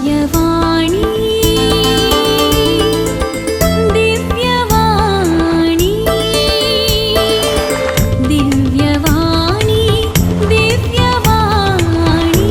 दिव्यवाणी दिव्यवाणी दिव्यवाणी दिव्यवाणी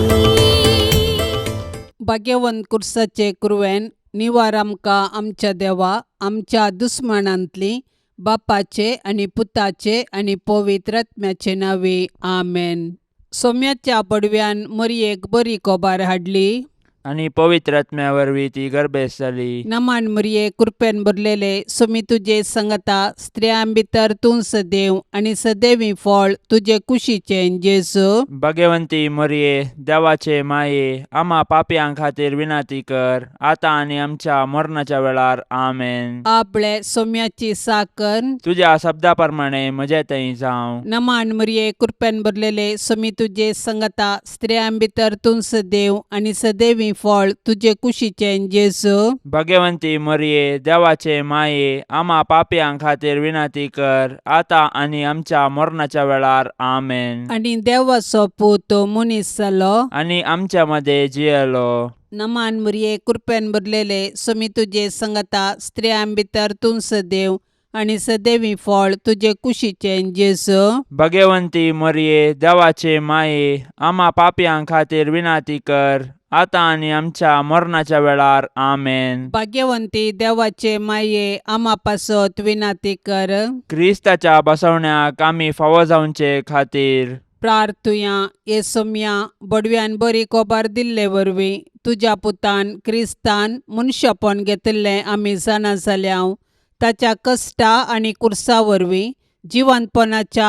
भाग्यवंत कुर्साचे कुरवेन निवार आमकां आमच्या देवा आमच्या दुस्मनांतली बापाचे आनी पुताचे आनी पवित्र आत्म्याचे नावे आमेन. सोम्याच्या पडव्यान मरयेक बरी कोबार हाडली आणि पवित्र आत्म्या वरवीं ती गर्भेस जाली. नमान मरये कृपेन भरलेले सोमी तुजे संगता स्त्रियां भितर तूं सदैव आनी सदैवी फळ तुजे कुशीचें जेजू. भाग्यवंती मरिये देवाचे माये आम्हा पापयां खातीर विनाती कर आता आणि आमच्या मरणाच्या वेळार आमेन. आपले सोम्याची साकर तुझ्या शब्दा प्रमाणे म्हजे थंय जावं. नमान मरये कृपेन भरलेले सोमी तुजे संगता स्त्रियां भितर तूं सदैव आनी सदैवी फळ तुजे कुशीचें जेजू. भाग्यवंती मरिये देवाचे माये आम्हा पापयां खातीर विनाती कर आता आणि आमच्या मरणाच्या वेळार आमेन. आनी देवाचो पूत मनीस जालो आणि आमच्या मध्ये जियेलो. नमान मरये कृपेन भरलेले सोमी तुजे संगता स्त्रियां भितर तूं सदैव आनी सदैवी फळ तुजे कुशीचें जेजू. भाग्यवंती मरिये देवाचे माये आम्हा पापयां खातीर विनाती कर आता आणि आमच्या मरणाच्या वेळार आमेन. भाग्यवंती देवाचे माये आम्हा पासत विनाती कर. क्रिस्ताच्या बसवण्याक आमी फावो जावचे खातीर प्रार्थुया ये सोम्या बडव्यान बरी कोबार दिल्ले वरवीं तुज्या पुतान क्रिस्तान मनशापण घेतिल्लें आमी जाणा जाल्याव ताच्या कश्टा आनी कुर्सा वरवीं जिवंतपणाच्या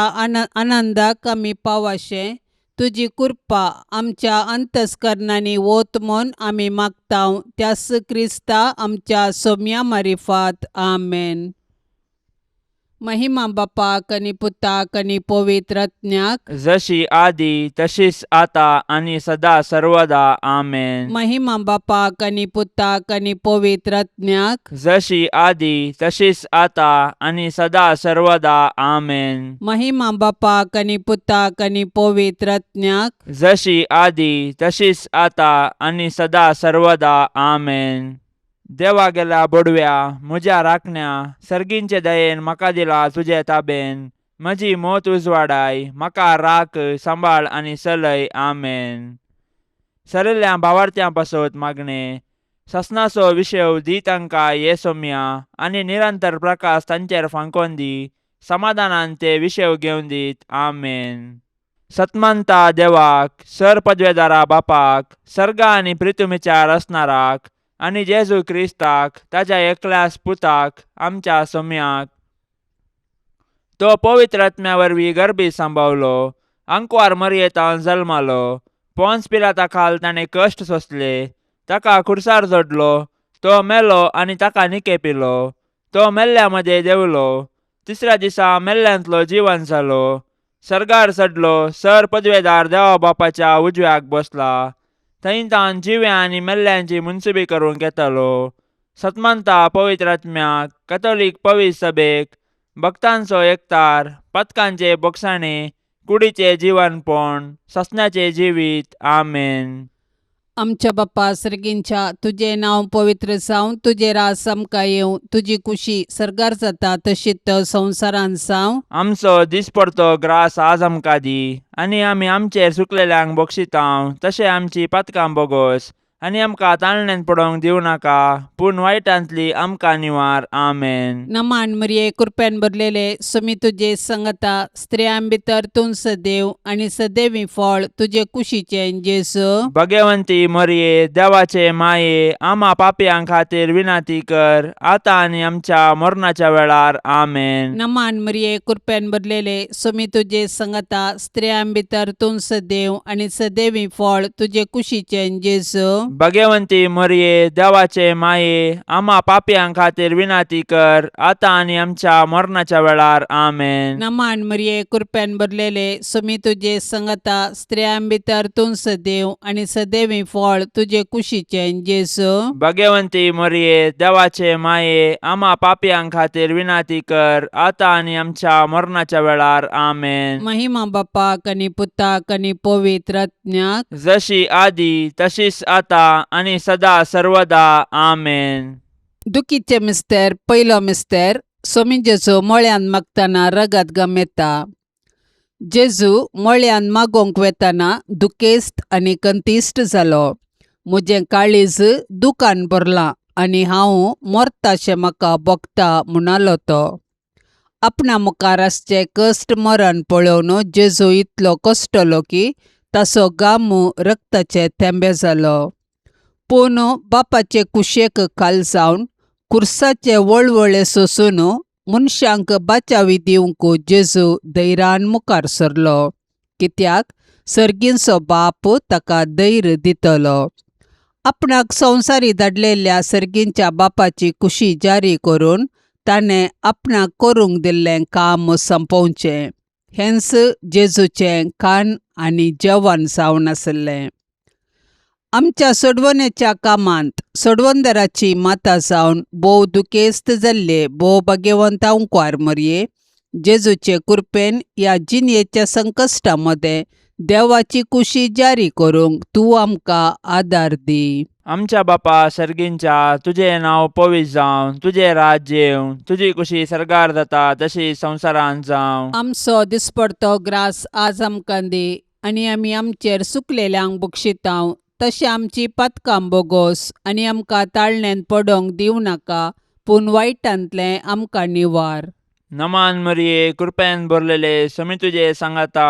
आनंदाक आमी पावाशे तुजी कृपा आमच्या अंतस्करणांनी वोत म्हूण आमी मागताव त्यास क्रिस्ता आमच्या सोम्या मारिफात आमेन. महिमा बापाक आनी पुताक आनी पवित्र आत्म्याक जशी आदी तशीच आता आणि सदा सर्वदा आमेन. महिमा बापाक आनी पुताक आनी पवित्र आत्म्याक जशी आदी तशीच आता आणि सदा सर्वदा आमेन. महिमा बापाक आनी पुताक आनी पवित्र आत्म्याक जशी आदी तशीच आता आणि सदा सर्वदा आमेन. देवा गेला बडव्या म्हज्या राखण्या सर्गींचे दयेन म्हाका दिला तुजे ताबेन म्हजी मोत उजवाडाय म्हाका राख सांबाळ आनी चलय आमेन. सरल्या भावार्थ्यां पासत मागणे ससनाचो विशव दी तांकां ये सोम्या आनी निरंतर प्रकाश तांचेर फांकोन दी समाधानान ते विशव घेवन दीत आमेन. सतमंता देवाक सर पदवेदारा बापाक सर्गा आनी पृथ्वीचार असणाराक आनी जेजू क्रिस्ताक ताच्या एकल्याच पुताक आमच्या सोम्याक तो पवित्र आत्म्या वरवीं गर्भी सांबावलो अंकवार मरयेतावन जल्मालो पोन्स पिलाता खाल ताणें कश्ट सोंसले ताका खुर्सार जोडलो तो मेलो आनी ताका निके पिलो तो मेल्ल्या मध्ये देवलो तिसऱ्या दिसा मेल्ल्यांतलो जिवन जालो सर्गार चडलो सर पदवेदार देवा बापाच्या उजव्याक बसला थंय तान जिव्या आनी मेल्ल्यांची मुनसुबी करूंक येतलो. सतमंता पवित्र आत्म्याक कॅथोलीक पवित्र सभेक भक्तांचो एकतार पथकांचे बोगसाणे कुडीचे जीवनपण ससण्याचे जिवीत आमेन. आमच्या बापा सर्गींच्या तुझे नाव पवित्र जावं तुझे रास आमकां येवं तुजी कुशी सर्गार जाता तशीच संवसारान जावं. आमचो दिसपडतो ग्रास आज आमकां दी आनी आमी आमचेर सुकलेल्यांक बक्षितांव तशें आमची पातकां बोगोस आनी आमकां ताळण्यांत पडोवंक दिवं नाका पूण वायटांतली आमकां निवार आमेन. नमान मरये कृपेन भरलेले सोमी तुजे संगता स्त्रियां भितर तूं सदैव आनी सदैवी फळ तुजे कुशीचें जेजू. भाग्यवंती मरिये देवाचे माये आम्हा पापयां खातीर विनाती कर आता आणि आमच्या मरणाच्या वेळार आमेन. नमान मरये कृपेन भरलेले सोमी तुजे संगता स्त्रियां भितर तूं सदैव आनी सदैवी फळ तुजे कुशीचें जेजू. भाग्यवंती मरिये देवाचे माये आम्हा पापयां खातीर विनाती कर आता आणि आमच्या मरणाच्या वेळार आमेन. नमान मरये कृपेन भरलेले सोमी तुजे संगता स्त्रियां भितर तूं सदैव आनी सदैवी फळ तुजे कुशीचें जेजू. भाग्यवंती मरिये देवाचे माये आम्हा पापयां खातीर विनाती कर आता आणि आमच्या मरणाच्या वेळार आमेन. महिमा बापाक आनी पुताक आनी पवित्र आत्म्याक जशी आदी तशीच आता आतां आनी सदां सर्वदा आमेन. दुखीचे मिस्तेर पयलो मिस्तेर सोमी जेजू मळ्यान मागतना रगत गम येता. जेजू मळ्यान मागोंक वेतना दुखेस्त आनी कंतिश्ट जालो. म्हजें काळीज दुखान भरलां आनी हांव मरताशें म्हाका भोगता म्हणालो तो. आपणा मुखार आसचें कश्ट मरण पळोवन जेजू इतलो कश्टलो की ताचो गाम रक्ताचे थेंबे जालो. पूण बापाचे कुशेक खाल जावन कुर्साचे वळवळे सोसून मनशांक बाचावी दिवंक जेजू धैर्यान मुखार सरलो, कित्याक सर्गींचो बाप ताका धैर्य दितलो. आपणाक संवसारी धाडलेल्या सर्गींच्या बापाची कुशी जारी करून ताणें आपणाक करूंक दिल्लें काम संपोवचें हेंच जेजूचें खाण आनी जेवण जावन आसलें. आमच्या सोडवणेच्या कामांत सोडवणदाराची माता जावन भोव दुखेस्त जाल्ले भोव भाग्यवंता उंकवार मरये, जेजूचे कृपेन ह्या जिणयेच्या संकश्टामध्ये देवाची कुशी जारी करूंक तूं आमकां आदार दी. आमच्या बापा सर्गींच्या, तुजें नांव पवित्र जावं, तुजें राज्य येवं, तुजी कुशी सरगार जाता तशी संवसारांत जावं. आमचो दिसपडतो ग्रास आज आमकां दी, आनी आमी आमचेर चुकलेल्यांक बक्षितांव तशें आमची पातकां बोगोस, आनी आमकां ताळणेन पडोंक दिवं नाका, पूण वायटांतलें आमकां निवार. नमान मरिये, कृपेन भरलेले, समी तुजे सांगाता,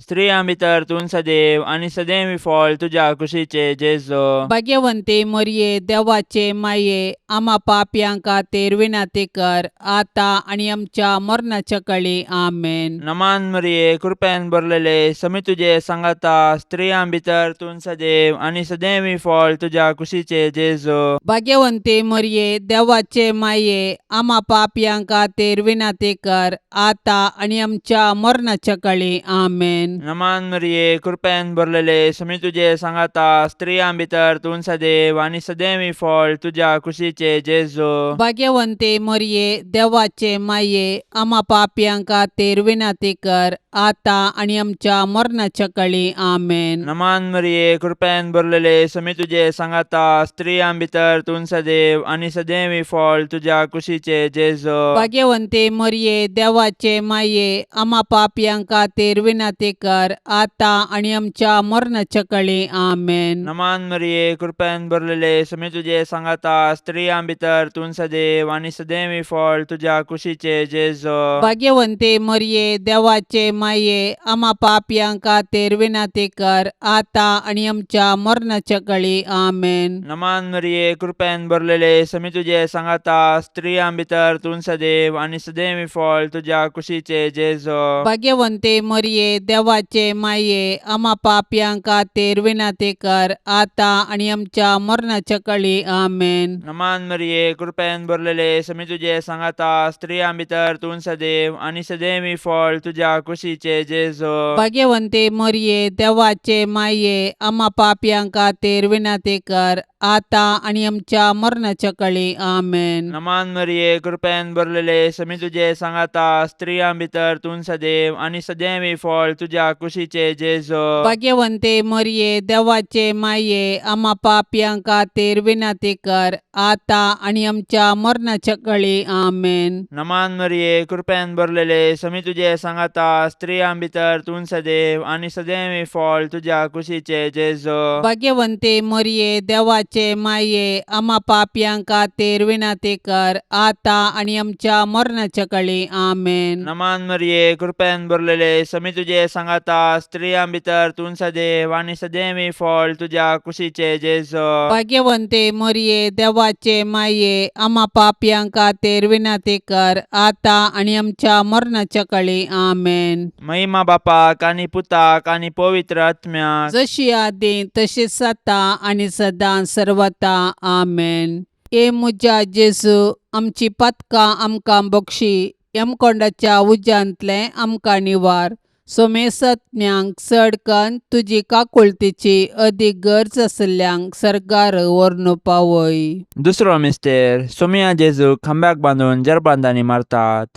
स्त्रियां भितर तूं सदैव आनी सदैवी फळ तुज्या कुशीचे जेजू. भाग्यवंते मरये, देवाचे माये, आमा पापयांक खातीर विनाती कर, आतां आनी आमच्या मरणाच्या काळी आमेन. नमान मरिये, कृपेन भरलेले, समी तुजे सांगाता, स्त्रियां भितर तूं सदैव आनी सदैवी फळ तुज्या कुशीचे जेजू. भाग्यवंते मरये, देवाचे माये, आमा पापयांक खातीर विनाती कर, आतां आनी आमच्या मरणाच्या काळी आमेन. नमान मरिये, कृपेन भरलेले, समी तुजे सांगाता, स्त्रियां भितर तूं सदैव आनी सदैवी फळ तुज्या कुशीचे जेजू. भाग्यवंते मरये, देवाचे माये, आमा पापयांक खातीर विनाती कर, आतां आनी आमच्या मरणाच्या काळी आमेन. नमान मरिये, कृपेन भरलेले, समी तुजे सांगाता, स्त्रियां भितर तूं सदैव आनी सदैवी फळ तुज्या कुशीचे जेजू. भाग्यवंते मरये, देवाचे माये, आमा पापयांक खातीर विनाती कर, आतां आनी आमच्या मरणाच्या काळी आमेन. नमान मरिये, कृपेन भरलेले, समी तुजे सांगाता, स्त्रियां भितर तूं सदैव आनी सदैवी फळ तुज्या कुशीचे जेजू. भाग्यवंते मरये, देवाचे माये, आमा पापयांक खातीर विनाती कर, आतां आनी आमच्या मरणाच्या काळी आमेन. नमान मरिये, कृपेन भरलेले, समी तुजे सांगाता, स्त्रियां भितर तूं सदैव आनी सदैवी फळ तुज्या कुशीचे जेजू. भाग्यवंते मरये, देवाचे माये, आमा पापयांक खातीर विनाती कर, आतां आनी आमच्या मरणाच्या काळी आमेन. नमान मरिये, कृपेन भरलेले, समी तुजे सांगाता, स्त्रियां भितर तूं सदैव आनी सदैवी फळ तुज्या कुशीचे जेजू. भाग्यवंते मरये, देवाचे माये, आमा पापयांक खातीर विनाती कर, आतां आनी आमच्या मरणाच्या काळी आमेन. नमान मरिये, कृपेन भरलेले, समी तुजे सांगाता, स्त्रियां भितर तूं सदैव आनी सदैवी फळ तुज्या कुशीचे जेजू. भाग्यवंते मरये, देवाचे माये, आमा पापयांक खातीर विनाती कर, आतां आनी आमच्या मरणाच्या काळी आमेन. नमान मरिये, कृपेन भरलेले, समी तुजे सांगाता, स्त्रियां भितर तूं सदैव आनी सदैवी फळ तुज्या कुशीचे जेजू. भाग्यवंते मरये, देवाचे माये, आमा पापयांक खातीर विनाती कर, आतां आनी आमच्या मरणाच्या काळी आमेन. नमान मरिये, कृपेन भरलेले, समी तुजे सांगाता, स्त्रियां भितर तूं सदैव आनी सदैवी फळ तुज्या कुशीचे जेजू. भाग्यवंते मरये, देवाचे माये, आमा पापयांक खातीर विनाती कर, आतां आनी आमच्या मरणाच्या काळी आमेन. महिमा बापाक आनी पुताक आनी पवित्र आत्म्याक, जशी आदी तशीच आता आनी सदां सर्वता आमेन. ए म्हज्या जेजू, आमची पातकां आमकां बक्षी, यमकोंडाच्या उज्यांतले आमकां निवार. सोमेसत्म्यांक चडकन तुजी काकुळतीची अदीक गरज आसल्यांक सरकार व्हरून पावय. दुसरो मिस्तेर, सोमिया जेजू खांब्याक बांदून जरबांदांनी मारतात.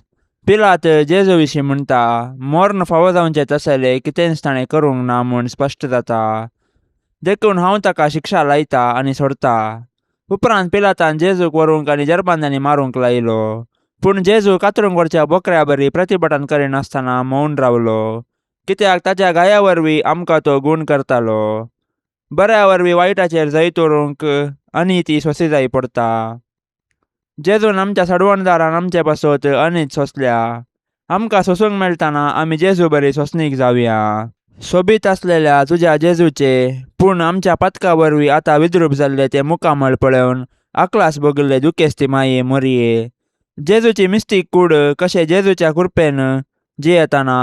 पिलात जेजू विशीं म्हणटा, मरण फावो जावचें तसलें कितेंच ताणें करूंक ना म्हूण स्पश्ट जाता. देखून हांव ताका शिक्षा लायता आनी सोडता. उपरांत पिलातान जेजूक व्हरूंक आनी जरबांद्यांनी मारूंक लायलो. पूण जेजू कातरूंक व्हरच्या बोकड्या बरी प्रतिभटन करिनासतना मौन रावलो, कित्याक ताच्या गाया वरवीं आमकां तो गूण करतालो. बऱ्या वरवीं वायटाचेर जैत व्हरूंक अनिती सोंसी जायी पडटा. जेजून आमच्या सडवणदारान आमचे पासत अनीत सोंसल्या. आमकां सोसूंक मेळटाना आमी जेजू बरी सोंसणीक जावया. सोबीत आसलेल्या तुज्या जेजूचे पूण आमच्या पातका वरवीं आतां विद्रूप जाल्ले ते मुखामळ पळोवन आकलास भोगिल्ले दुखेस्ती माये मोरये. जेजूची मिस्तीक कूड कशें जेजूच्या कृपेन जियेताना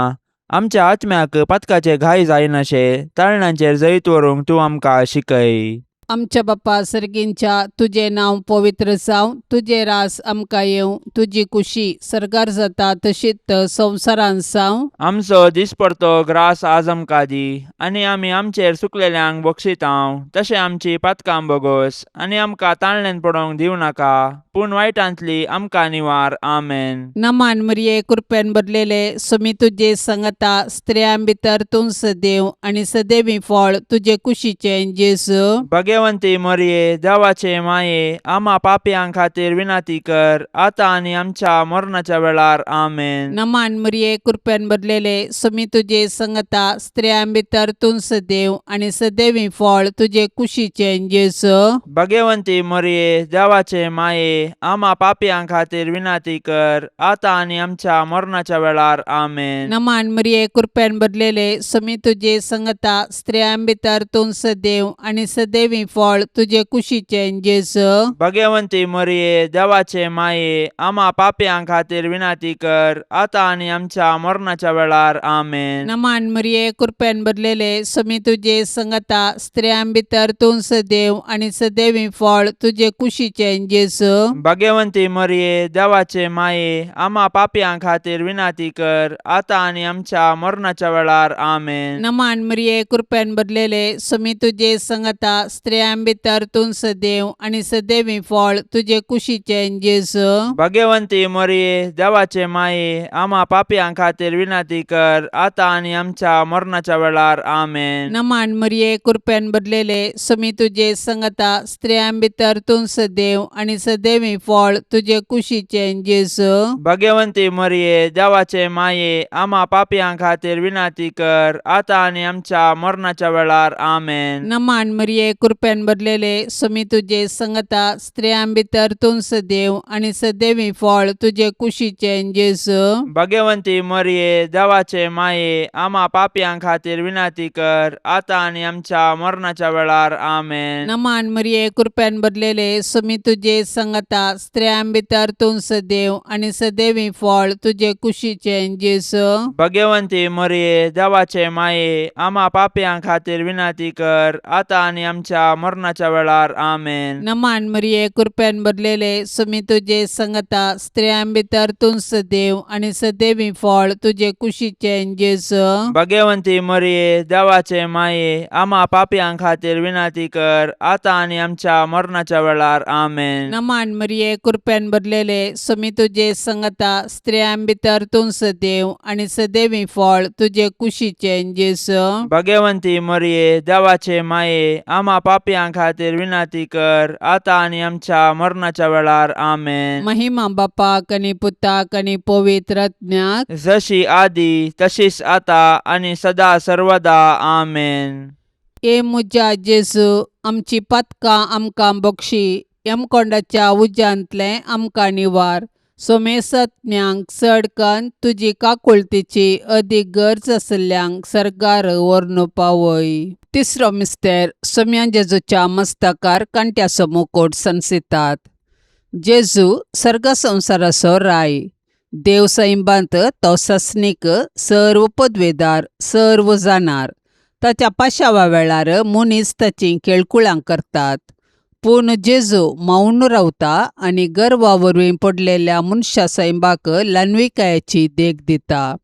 आमच्या आत्म्याक पातकाचे घाय जायनाशे ताळण्यांचेर जैत व्हरूंक तूं आमकां शिकय. आमच्या बाप्पा सर्गींच्या तुझे नांव पवित्र जावं, तुझे रास आमकां येवं, तुजी कुशी सरकार जाता तशीच संवसारांत जावं. आमचो दिसपडतो ग्रास आज आमकां दी, आनी आमी आमचेर चुकलेल्यांक बक्षितांव तशें आमची पातकां बोगोस, आनी आमकां ताळणेन पडोवंक दिवं नाका, पूण वायटांतली आमकां निवार. आमेन. नमान मरिये कृपेन भरलेले समी तुजे संगता स्त्रियां भितर तूं सदैव आनी सदैवी फळ तुजे कुशीचें जेजू. भाग्यवंती मरिये, देवाचे माये, आम्हा पापयां खातीर विनाती कर, आतां आनी आमच्या मरणाच्या वेळार. आमेन. नमान मरिये कृपेन भरलेले समी तुजे संगता स्त्रियां भितर तूं सदैव आनी सदैवी फळ तुजे कुशीचें जेजू. भाग्यवंती मरिये, देवाचे माये, आम्हा पापयां खातीर विनाती कर, आतां आनी आमच्या मरणाच्या वेळार. आमेन. नमान मरिये कृपेन भरलेले समी तुजे संगता स्त्रियां भितर तूं सदैव आनी सदैवी फळ तुजे कुशीचें जेजू. भाग्यवंती मरिये, देवाचे माये, आम्हा पापयां खातीर विनाती कर, आतां आनी आमच्या मरणाच्या वेळार. आमेन. नमान मरिये कृपेन भरलेले समी तुजे संगता स्त्रियां भितर तूं सदैव आनी सदैवी फळ तुजे कुशीचें जेजू. भाग्यवंती मरिये, देवाचे माये, आम्हा पापयां खातीर विनाती कर, आतां आनी आमच्या मरणाच्या वेळार. आमेन. नमान मरिये कृपेन भरलेले समी तुजे संगता स्त्रियां भितर तूं सदैव आनी सदैवी फळ तुजे कुशीचें जेजू. भाग्यवंती मरिये, देवाचे माये, आम्हा पापयां खातीर विनाती कर, आतां आनी आमच्या मरणाच्या वेळार. आमेन. नमान मरिये कृपेन भरलेले समी तुजे संगता स्त्रियां भितर तूं सदैव आनी सदैवी फळ तुजे कुशीचें जेजू. भाग्यवंती मरिये, देवाचे माये, आम्हा पापयां खातीर विनाती कर, आतां आनी आमच्या मरणाच्या वेळार. आमेन. नमान मरिये कृपेन भरलेले समी तुजे संगता स्त्रियां भितर तूं सदैव आनी सदैवी फळ तुजे कुशीचें जेजू. भाग्यवंती मरिये, देवाचे माये, आम्हा पापयां खातीर विनाती कर, आतां आनी आमच्या मरणाच्या वेळार. आमेन. नमान मरिये कृपेन भरलेले समी तुजे संगता स्त्रियां भितर तूं सदैव आनी सदैवी फळ तुजे कुशीचें जेजू. भाग्यवंती मरिये, देवाचे माये, आम्हा पापयां खातीर विनाती कर, आतां आनी आमच्या मरणाच्या वेळार. आमेन. नमान मरिये कृपेन भरलेले समी तुजे संगता स्त्रियां भितर तूं सदैव आनी सदैवी फळ तुजे कुशीचें जेजू. भाग्यवंती मरिये, देवाचे माये, आम्हा पापयां खातीर विनाती कर, आतां आनी आमच्या मरणाच्या वेळार. आमेन. नमान मरिये कृपेन भरलेले समी तुजे संगता स्त्रियां भितर तूं सदैव आनी सदैवी फळ तुजे कुशीचें जेजू. भाग्यवंती मरिये, देवाचे माये, आम्हा पापयां खातीर विनाती कर, आतां आनी आमच्या मरणाच्या वेळार. आमेन. महिमा बापाक आनी पुताक आनी पवित्र आत्म्याक, जशी आदी तशीच आतां आनी सदा सर्वदा. आमेन. ए मुजा जेजू, आमची पातकां आमकां बक्षी, यमकोंडाच्या उज्यांतले आमकां निवार. सोमेसत्म्यांक चडकन तुजी काकुळतीची अदीक गरज आसल्यांक सरकार व्हरून पावय. तिसरो मिस्तेर सोम्या जेजूच्या मस्तकार कांट्याचो मुकुट संसितात. जेजू सर्ग संवसाराचो राय. देव सैबांत तो सस्नीक, सर्व पदवेदार, सर्व जाणार. ताच्या पाशावा वेळार मनीस ताची केळकुळां करतात. पूण जेजू मौन रावता आनी गर्वा वरवीं पडलेल्या मनशा सैबाक ल्हानविकायेची देख दिता.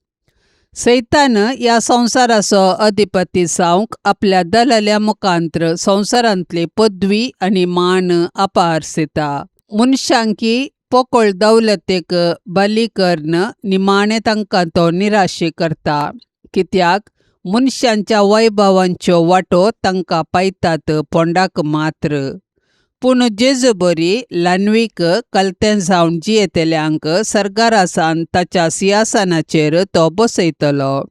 सैतान ह्या संवसाराचो अधिपती जावंक आपल्या दलाल्या मुखांत्र संवसारांतली पदवी आनी मान आपारसिता. मनशांकी पोकळ दौलतेक बली कर्ण निमाणें तांकां तो निराशे करता. कित्याक मनशांच्या वैभवांच्यो वाटो तांकां पायतात पोंडाक मात्र. पूण जेजू बरी ल्हानवीक कलतें जावन जियेतल्यांक सरकारा सावन ताच्या सिंहासनाचेर तो बसयतलो.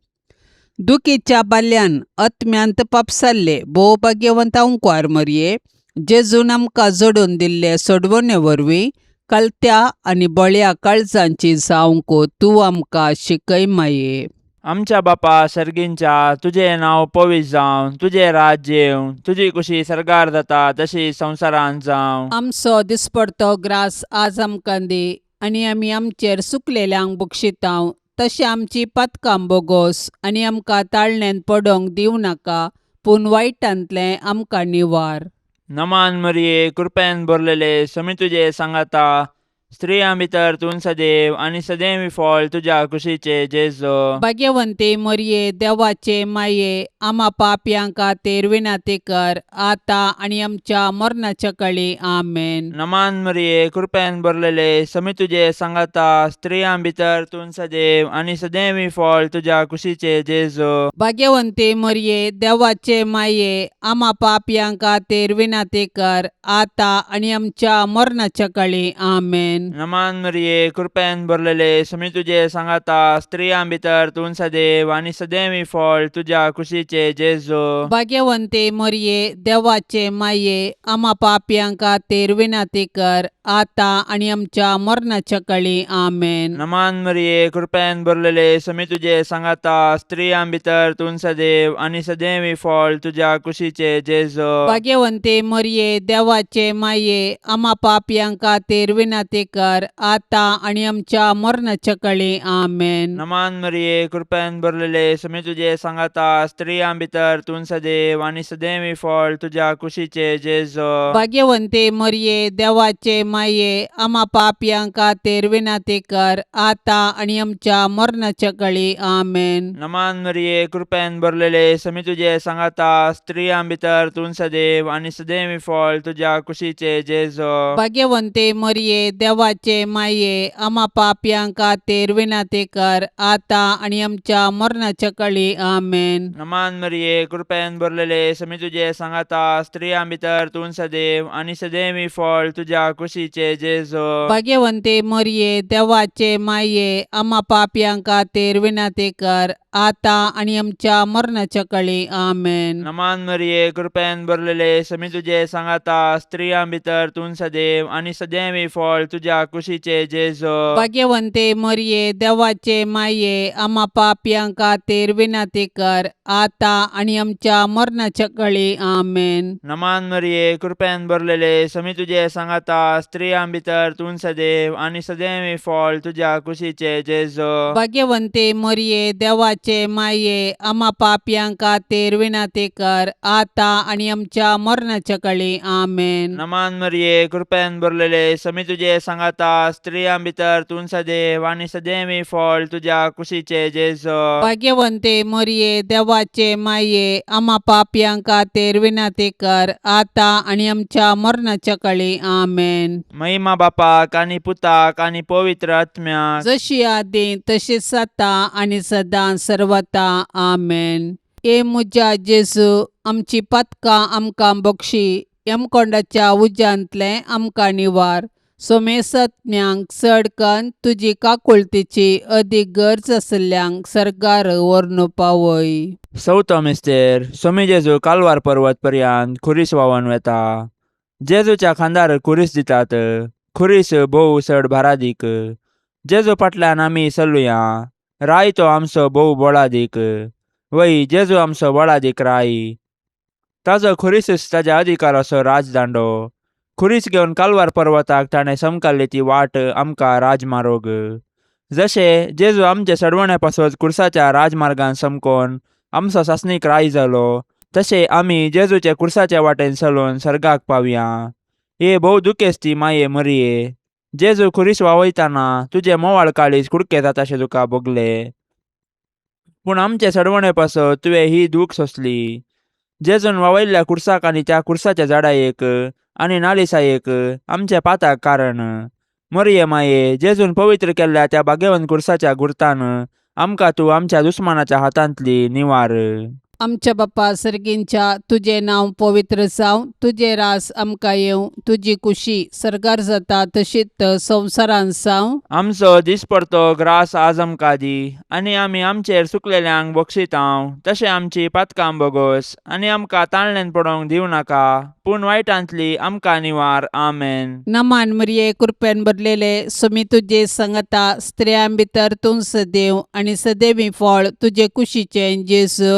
दुखीच्या बाल्यान आत्म्यांत पापसाल्ले भोव भाग्यवंत अंकुआर मरये, जेजून आमकां जोडून दिल्ले सोडवणे वरवीं कलत्या आनी बळ्या काळजांची जावंक तूं आमकां शिकय माये. आमच्या बापा सर्गींच्या, तुझे नांव पवित्र जावं, तुझे राज्य येवं, तुजी कुशी सरकार जाता तशी संवसारांत जावं. आमचो दिसपडतो ग्रास आज आमकां दी, आनी आमी आमचेर चुकलेल्यांक बक्षितांव, तशें आमची पातकां बोगोस आनी आमकां ताळणेंत पडोवंक दिवं नाका, पूण वायटांतलें आमकां निवार. नमान मरिये, कृपेन भरलेले, समी तुजे सांगाता, स्त्रियां भितर तूं सदैव आनी सदैवी फळ तुज्या कुशीचे जेजो. भाग्यवंते मरये, देवाचे माये, आमा पापयांक खातीर विनाती कर, आतां आनी आमच्या मरणाच्या काळी आमेन. नमान मरिये, कृपेन भरलेले, समी तुजे सांगाता, स्त्रियां भितर तूं सदैव आनी सदैवी फळ तुज्या कुशीचे जेजो. भाग्यवंते मरये, देवाचे माये, आमा पापयांक खातीर विनाती कर, आतां आनी आमच्या मरणाच्या काळी आमेन. नमान मरिये, कृपेन भरलेले, समी तुजे सांगाता, स्त्रियां भितर तूं सदैव आनी सदैवी फळ तुज्या कुशीचे जेजो. भाग्यवंते मरये, देवाचे माये, आमा पापयांक खातीर विनाती कर, आतां आनी आमच्या मरणाच्या काळी आमेन. नमान मरिये, कृपेन भरलेले, समी तुजे सांगाता, स्त्रियां भितर तूं सदैव आनी सदैवी फळ तुज्या कुशीचे जेजो. भाग्यवंते मरये, देवाचे माये, आमा पापयांक खातीर विनाती कर, आतां आनी आमच्या मरणाच्या काळी आमेन. नमान मरिये, कृपेन भरलेले, समी तुजे सांगाता, स्त्रियां भितर तूं सदैव आनी सदैवी फळ तुज्या कुशीचे जेजो. भाग्यवंते मरये, देवाचे माये, आमा पापयांक खातीर विनाती कर, आतां आनी आमच्या मरणाच्या काळी आमेन. नमान मरिये, कृपेन भरलेले, समी तुजे सांगाता, स्त्रियां भितर तूं सदैव आनी सदैवी फळ तुज्या कुशीचे जेजो. भाग्यवंते मरये, देवाचे माये, आमा पापयांक खातीर विनाती कर, आतां आनी आमच्या मरणाच्या काळी आमेन. नमान मरिये, कृपेन भरलेले, समी तुजे सांगाता, स्त्रियां भितर तूं सदैव आनी सदैवी फळ तुज्या कुशीचे जेजो. भाग्यवंते मरये, देवाचे माये, आमा पापयांक खातीर विनाती कर, आतां आनी आमच्या मरणाच्या काळी आमेन. नमान मरिये, कृपेन भरलेले, समी तुजे सांगाता, स्त्रियां भितर तूं सदैव आनी सदैवी फळ तुज्या कुशीचे जेजो. भाग्यवंते मरये, देवाचे माये, आमा पापयांक खातीर विनाती कर, आतां आनी आमच्या मरणाच्या काळी आमेन. नमान मरिये, कृपेन भरलेले, समी तुजे सांगाता, स्त्रियां भितर तूं सदैव आनी सदैवी फळ तुज्या कुशीचे जेजो. भाग्यवंते मरये, देवाचे माये, आमा पापयांक खातीर विनाती कर, आतां आनी आमच्या मरणाच्या काळी आमेन. नमान मरिये, कृपेन भरलेले, समी तुजे सांगाता, स्त्रियां भितर तूं सदैव आनी सदैवी फळ तुज्या कुशीचे जेजो. भाग्यवंते मरये, देवाचे माये, आमा पापयांक खातीर विनाती कर, आतां आनी आमच्या मरणाच्या काळी आमेन. महिमा बापाक आनी पुताक आनी पवित्र आत्म्याक, जशी आदी तशीच आता आनी सदां सर्वता आमेन. ए मुजा जेजू, आमची पातकां आमकां बक्षी, यमकोंडाच्या उज्यांतलें आमकां निवार. सोमेसत्म्यांक चड कन्न तुजी काकुळतीची अदीक गरज आसल्यांक सरकार व्हरून पावय. चवथो मिस्तेर, सोमी जेजू कालवार पर्वत पर्यंत खुरीस व्हांवून वेता. जेजूच्या खांदार खुरीस दितात, खुरीस भोव चड भारादीक. जेजू फाटल्यान आमी चलुया, राय तो आमचो भोव बळादीक. वय जेजू आमचो बळादीक राय, ताजो खुरीसच ताज्या अधिकाराचो राजदांडो. खुरीस घेवन कालवार पर्वताक ताणें समकाल्ली ती वाट आमकां राजमार्ग. जशें जेजू आमचे सडवणे पासत कुर्साच्या राजमार्गान समकोन आमचो सासणीक राय जालो, तशें आमी जेजूचे कुर्साच्या वाटेन चलून सर्गाक पावया. हे भोव दुखेस्ती माये मरिये, जेजू खुरीस वावयताना तुजे मोवाळ काळीज कुडके जाताशें तुका भोगले. पूण आमचे सडवणे पासत तुवें ही दूख सोंसली. जेजून वावयल्ल्या कुर्साक आनी त्या कुर्साच्या झाडायेक आनी नालिसायेक आमच्या पाताक कारण. मरिये माये, जेजून पवित्र केल्ल्या त्या भाग्यवंत कुर्साच्या गुर्तान आमकां तूं आमच्या दुस्मानाच्या हातांतली निवार. आमच्या बाप्पा सर्गींच्या तुझे नाव पवित्र जावं, तुझे रास आमकां येवं, तुजी कुशी सरकार जाता तशीच संवसारांत जावं. आमचो दिसपरतो ग्रास आज आमकां दी, आनी आमी आमचेर सुकलेल्यांक बक्षितांव. तशें आमची पातकां बोगोस, आनी आमकां ताळणेन पडोवंक दिवं नाका, पूण वायटांतली आमकां निवार. आमेन. नमान मरिये कृपेन भरलेले समी तुझे संगता स्त्रियां भितर तूं सदैव आनी सदैवी फळ तुझे कुशीचें जेजू.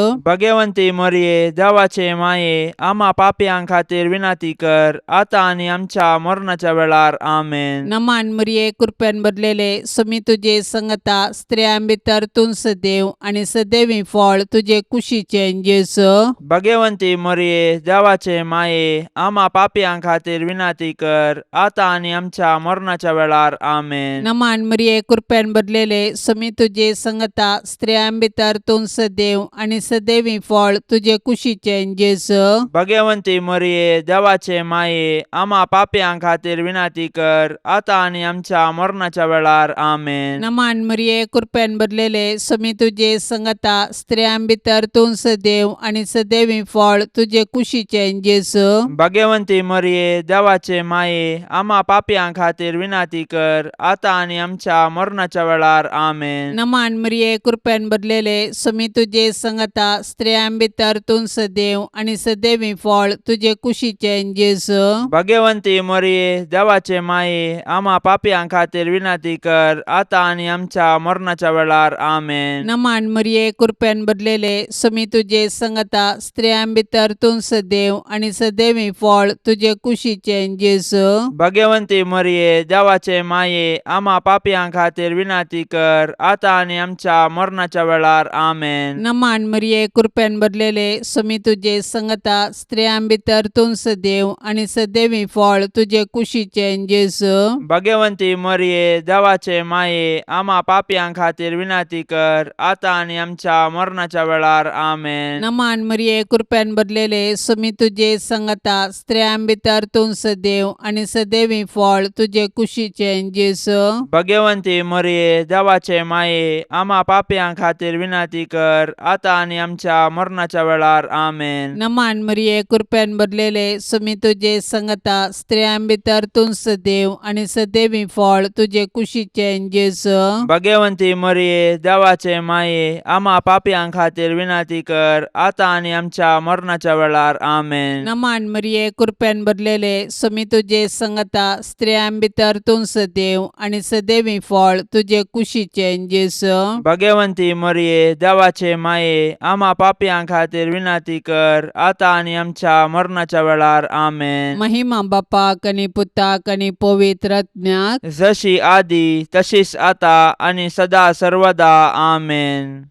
भगवंती मरिये देवाचे माये, आम्हा पापयां खातीर विनाती कर, आता आनी आमच्या मरणाच्या वेळार. आमेन. नमान मरिये कृपेन भरलेले समी तुझे संगता स्त्रियां भितर तूं सदैव आनी सदैवी फळ तुझे कुशीचें जेजू. भगवंती मरिये देवाचे माये, आम्हा पापयां खातीर विनाती कर, आता आनी आमच्या मरणाच्या वेळार. आमेन. नमान मरिये कृपेन भरलेले समी तुझे संगता स्त्रियां भितर तूं सदैव आनी सदैवी फळ तुझे कुशीचें जेजू. भगवंती मरिये देवाचे माये, आम्हा पापयां खातीर विनाती कर, आता आनी आमच्या मरणाच्या वेळार. आमेन. नमान मरिये कृपेन भरलेले समी तुझे संगता स्त्रियां भितर तूं सदैव आनी सदैवी फळ तुझे कुशीचें जेजू. भगवंती मरिये देवाचे माये, आम्हा पापयां खातीर विनाती कर, आता आनी आमच्या मरणाच्या वेळार. आमेन. नमान मरिये कृपेन भरलेले समी तुझे संगता स्त्रियां भितर तूं सदैव आनी सदैवी फळ तुझे कुशीचें जेजू. भगवंती मरिये देवाचे माये, आम्हा पापयां खातीर विनाती कर, आता आनी आमच्या मरणाच्या वेळार. आमेन. नमान मरिये कृपेन भरलेले समी तुझे संगता स्त्रियां भितर तूं सदैव आनी सदैवी फळ तुझे कुशीचें जेजू. भगवंती मरिये देवाचे माये, आम्हा पापयां खातीर विनाती कर, आता आनी आमच्या मरणाच्या वेळार. आमेन. नमान मरिये कृपेन भरलेले समी तुझे संगता स्त्रियां भितर तूं सदैव आनी सदैवी फळ तुझे कुशीचें जेजू. भगवंती मरिये देवाचे माये, आम्हा पापयां खातीर विनाती कर, आता आनी आमच्या मरणाच्या वेळार. आमेन. नमान मरिये कृपेन भरलेले समी तुझे संगता स्त्रियां भितर तूं सदैव आनी सदैवी फळ तुझे कुशीचें जेजू. भगवंती मरिये देवाचे माये, आम्हा पापयां खातीर विनाती कर, आता आनी आमच्या मरणाच्या वेळार. आमेन. नमान मरिये कृपेन भरलेले समी तुझे संगता स्त्रियां भितर तूं सदैव आनी सदैवी फळ तुझे कुशीचें जेजू. भगवंती मरिये देवाचे माये, आम्हा पापयां खातीर विनाती कर, आता आनी आमच्या मरणाच्या वेळार. आमेन. नमान मरिये कृपेन भरलेले समी तुझे संगता स्त्रियां भितर तूं सदैव आनी सदैवी फळ तुझे कुशीचें जेजू. भगवंती मरिये देवाचे माये, आम्हा पापयां खातीर विनाती कर, आता आनी आमच्या मरणाच्या वेळार. आमेन. महिमा बापाक आनी पुताक आनी पवित्र आत्म्याक, जशी आदी तशीच आता आनी सदा सर्वदा. आमेन.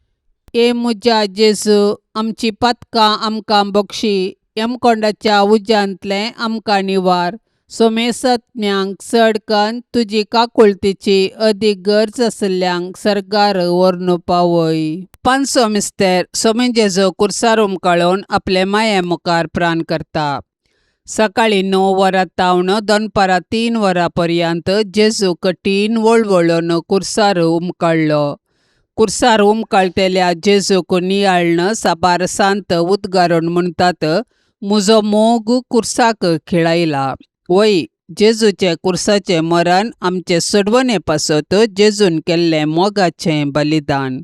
ए मुजा जेजू, आमची पातकां आमकां बक्षी, यमकोंडाच्या उज्यांतले आमकां निवार. सोमेसत्म्यांक चडकन तुजी काकुळतीची अदीक गरज आसल्यांक सरकार व्हरून पावय. पांचसो मिस्तेर सोमे जेजू कुर्सार उमकळून आपले माये मुखार प्राण करता. सकाळी 9 वरां तावन दनपारां 3 वरां पर्यंत जेजू कठीण वळवळून कुर्सार उमकळ्ळो. कुर्सार उमकळटेल्या जेजूक नियाळन साबार सांत उद्गारून म्हणटात, म्हजो मोग कुर्साक खिळायला. वय, जेजूचे कुर्साचें मरण आमचे सोडवणे पासत जेजून केल्लें मोगाचें बलिदान.